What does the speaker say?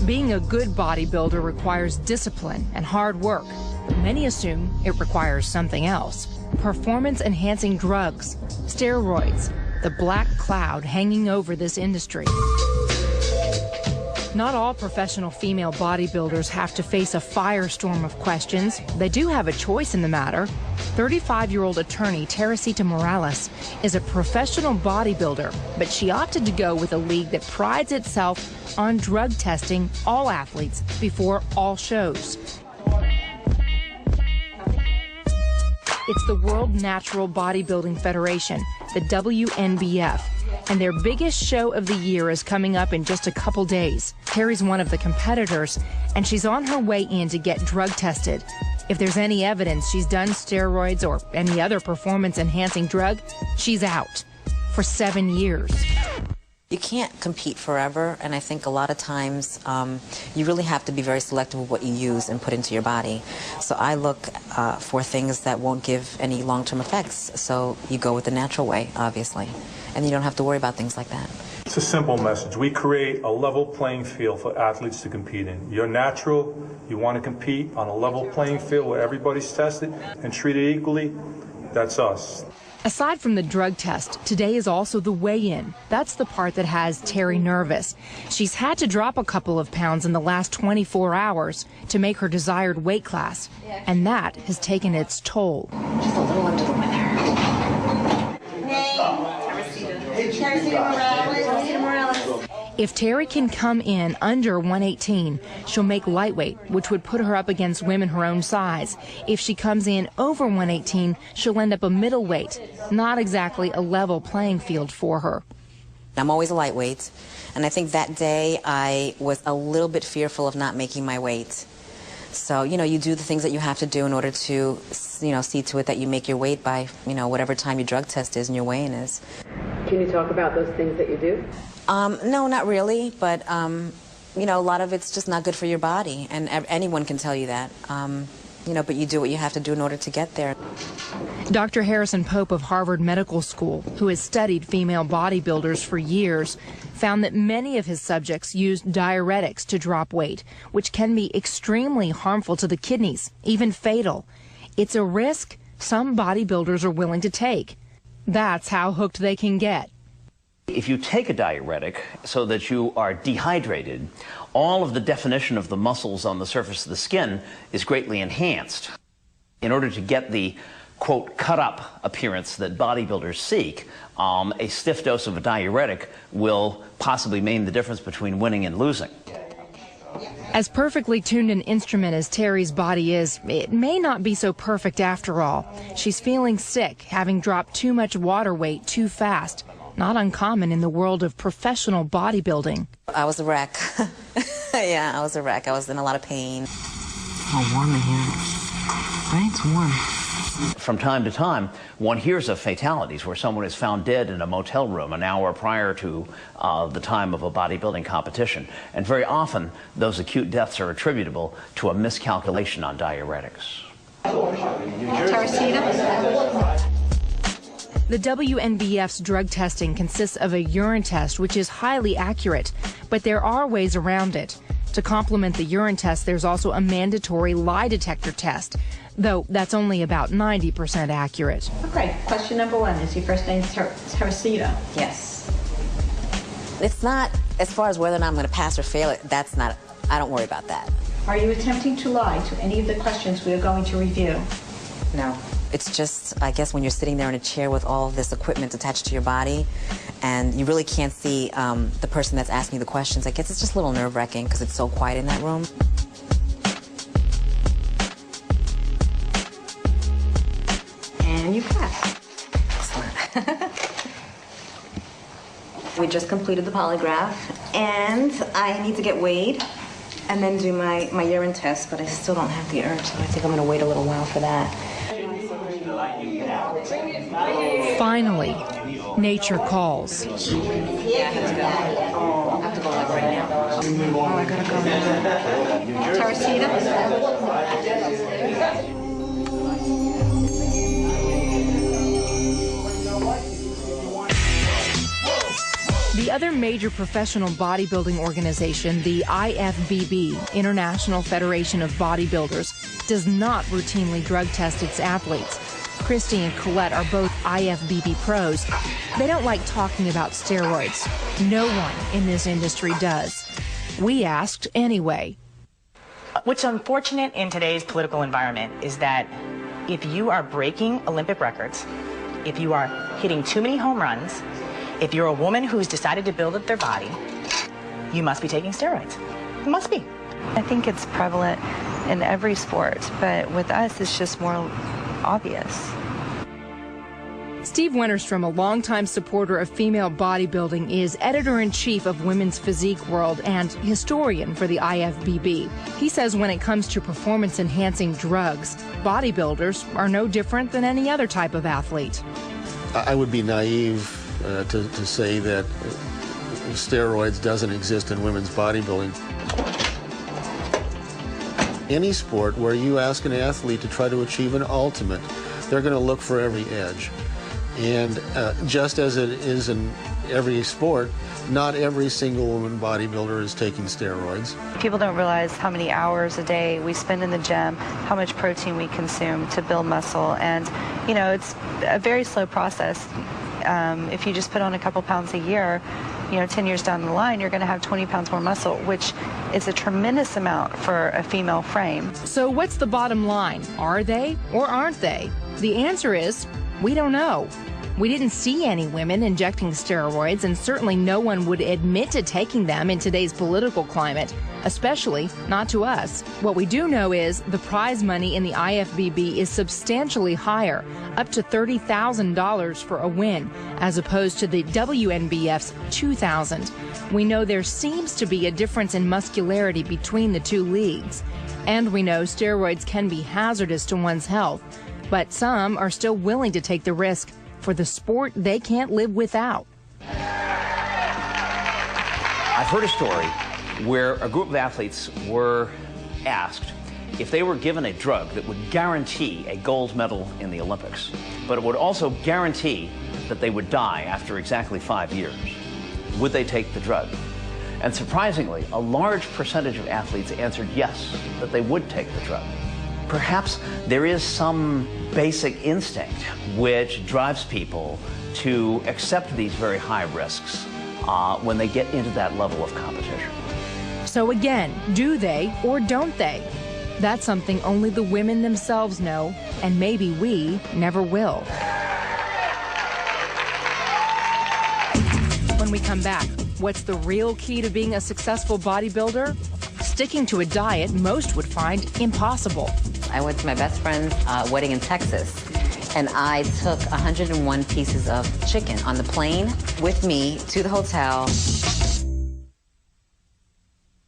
Being a good bodybuilder requires discipline and hard work. Many assume it requires something else. Performance-enhancing drugs, steroids, the black cloud hanging over this industry. Not all professional female bodybuilders have to face a firestorm of questions. They do have a choice in the matter. 35-year-old attorney Teresita Morales is a professional bodybuilder, but she opted to go with a league that prides itself on drug testing all athletes before all shows. It's the World Natural Bodybuilding Federation, the WNBF, and their biggest show of the year is coming up in just a couple days. Terry's one of the competitors, and she's on her way in to get drug tested. If there's any evidence she's done steroids or any other performance-enhancing drug, she's out for 7 years. You can't compete forever, and I think a lot of times you really have to be very selective with what you use and put into your body. So I look for things that won't give any long-term effects. So you go with the natural way, obviously, and you don't have to worry about things like that. It's a simple message. We create a level playing field for athletes to compete in. You're natural, you want to compete on a level playing field where everybody's tested and treated equally, that's us. Aside from the drug test, today is also the weigh-in. That's the part that has Terry nervous. She's had to drop a couple of pounds in the last 24 hours to make her desired weight class, and that has taken its toll. Just a little under the weather. Teresita Morales. If Terry can come in under 118, she'll make lightweight, which would put her up against women her own size. If she comes in over 118, she'll end up a middleweight, not exactly a level playing field for her. I'm always a lightweight, and I think that day I was a little bit fearful of not making my weight. So, you know, you do the things that you have to do in order to, you know, see to it that you make your weight by, you know, whatever time your drug test is and your weigh-in is. Can you talk about those things that you do? No, not really, but, you know, a lot of it's just not good for your body, and anyone can tell you that. You know, but you do what you have to do in order to get there. Dr. Harrison Pope of Harvard Medical School, who has studied female bodybuilders for years, found that many of his subjects used diuretics to drop weight, which can be extremely harmful to the kidneys, even fatal. It's a risk some bodybuilders are willing to take. That's how hooked they can get. If you take a diuretic so that you are dehydrated, all of the definition of the muscles on the surface of the skin is greatly enhanced. In order to get the, quote, cut-up appearance that bodybuilders seek, a stiff dose of a diuretic will possibly mean the difference between winning and losing. As perfectly tuned an instrument as Terry's body is, it may not be so perfect after all. She's feeling sick, having dropped too much water weight too fast. Not uncommon in the world of professional bodybuilding. I was a wreck. Yeah, I was a wreck. I was in a lot of pain. Oh, warm in here. Right? It's warm. From time to time, one hears of fatalities where someone is found dead in a motel room an hour prior to the time of a bodybuilding competition. And very often, those acute deaths are attributable to a miscalculation on diuretics. Teresita? The WNBF's drug testing consists of a urine test, which is highly accurate, but there are ways around it. To complement the urine test, there's also a mandatory lie detector test, though that's only about 90% accurate. Okay, question number one. Is your first name Teresita? Yes. It's not, as far as whether or not I'm going to pass or fail it, that's not, I don't worry about that. Are you attempting to lie to any of the questions we are going to review? No. It's just, I guess, when you're sitting there in a chair with all this equipment attached to your body and you really can't see the person that's asking you the questions, I guess it's just a little nerve-wracking because it's so quiet in that room. And you passed. Excellent. We just completed the polygraph, and I need to get weighed and then do my urine test, but I still don't have the urge, so I think I'm going to wait a little while for that. Finally, nature calls. Yeah, I have to go. Oh, I'll have to go like right now. Oh, I gotta go. Teresita? The other major professional bodybuilding organization, the IFBB, International Federation of Bodybuilders, does not routinely drug test its athletes. Kristy and Colette are both IFBB pros. They don't like talking about steroids. No one in this industry does. We asked anyway. What's unfortunate in today's political environment is that if you are breaking Olympic records, if you are hitting too many home runs, if you're a woman who's decided to build up their body, you must be taking steroids. You must be. I think it's prevalent in every sport, but with us, it's just more obvious. Steve Wennerstrom, a longtime supporter of female bodybuilding, is editor-in-chief of Women's Physique World and historian for the IFBB. He says when it comes to performance-enhancing drugs, bodybuilders are no different than any other type of athlete. I would be naive to say that steroids doesn't exist in women's bodybuilding. Any sport where you ask an athlete to try to achieve an ultimate, they're going to look for every edge. And just as it is in every sport, not every single woman bodybuilder is taking steroids. People don't realize how many hours a day we spend in the gym, how much protein we consume to build muscle, and you know, it's a very slow process. If you just put on a couple pounds a year, you know, 10 years down the line, you're going to have 20 pounds more muscle, which is a tremendous amount for a female frame. So what's the bottom line? Are they or aren't they? The answer is, we don't know. We didn't see any women injecting steroids, and certainly no one would admit to taking them in today's political climate, especially not to us. What we do know is the prize money in the IFBB is substantially higher, up to $30,000 for a win, as opposed to the WNBF's $2,000. We know there seems to be a difference in muscularity between the two leagues. And we know steroids can be hazardous to one's health, but some are still willing to take the risk for the sport they can't live without. I've heard a story where a group of athletes were asked if they were given a drug that would guarantee a gold medal in the Olympics, but it would also guarantee that they would die after exactly 5 years. Would they take the drug? And surprisingly, a large percentage of athletes answered yes, that they would take the drug. Perhaps there is some basic instinct which drives people to accept these very high risks when they get into that level of competition. So again, do they or don't they? That's something only the women themselves know, and maybe we never will. When we come back, what's the real key to being a successful bodybuilder? Sticking to a diet most would find impossible. I went to my best friend's wedding in Texas, and I took 101 pieces of chicken on the plane with me to the hotel.